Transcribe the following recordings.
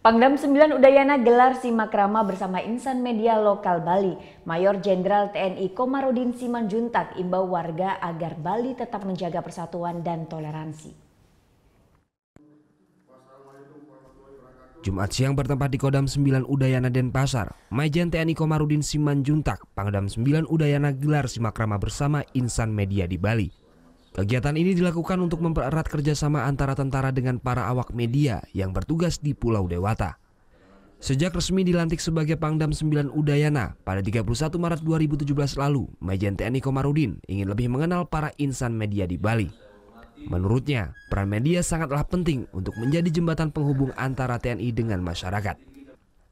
Pangdam 9 Udayana gelar simakrama bersama insan media lokal Bali. Mayor Jenderal TNI Komarudin Simanjuntak imbau warga agar Bali tetap menjaga persatuan dan toleransi. Jumat siang bertempat di Kodam 9 Udayana Denpasar, Majen TNI Komarudin Simanjuntak, Pangdam 9 Udayana gelar simakrama bersama insan media di Bali. Kegiatan ini dilakukan untuk mempererat kerjasama antara tentara dengan para awak media yang bertugas di Pulau Dewata. Sejak resmi dilantik sebagai Pangdam 9 Udayana pada 31 Maret 2017 lalu, Majen TNI Komarudin ingin lebih mengenal para insan media di Bali. Menurutnya, peran media sangatlah penting untuk menjadi jembatan penghubung antara TNI dengan masyarakat.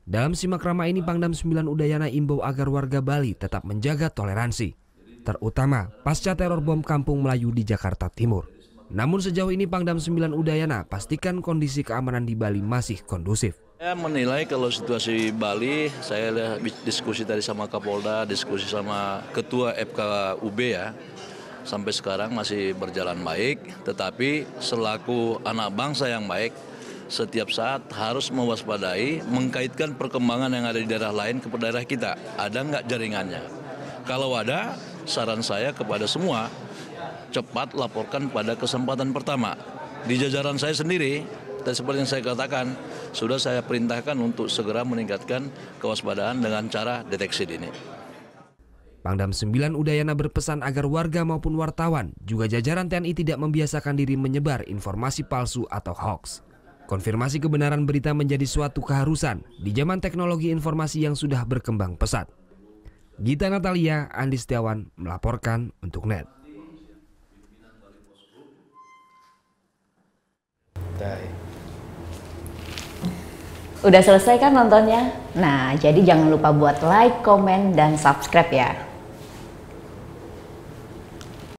Dalam simakrama ini, Pangdam 9 Udayana imbau agar warga Bali tetap menjaga toleransi, terutama pasca teror bom Kampung Melayu di Jakarta Timur. Namun sejauh ini Pangdam 9 Udayana pastikan kondisi keamanan di Bali masih kondusif. Saya menilai kalau situasi Bali, saya diskusi tadi sama Kapolda, diskusi sama Ketua FKUB ya, sampai sekarang masih berjalan baik. Tetapi selaku anak bangsa yang baik, setiap saat harus mewaspadai, mengkaitkan perkembangan yang ada di daerah lain ke daerah kita. Ada nggak jaringannya? Kalau ada, saran saya kepada semua, cepat laporkan pada kesempatan pertama. Di jajaran saya sendiri, dan seperti yang saya katakan, sudah saya perintahkan untuk segera meningkatkan kewaspadaan dengan cara deteksi dini. Pangdam 9 Udayana berpesan agar warga maupun wartawan, juga jajaran TNI tidak membiasakan diri menyebar informasi palsu atau hoax. Konfirmasi kebenaran berita menjadi suatu keharusan di zaman teknologi informasi yang sudah berkembang pesat. Gita Natalia, Andi Setiawan melaporkan untuk NET. Udah selesai kan nontonnya? Nah, jadi jangan lupa buat like, komen, dan subscribe ya.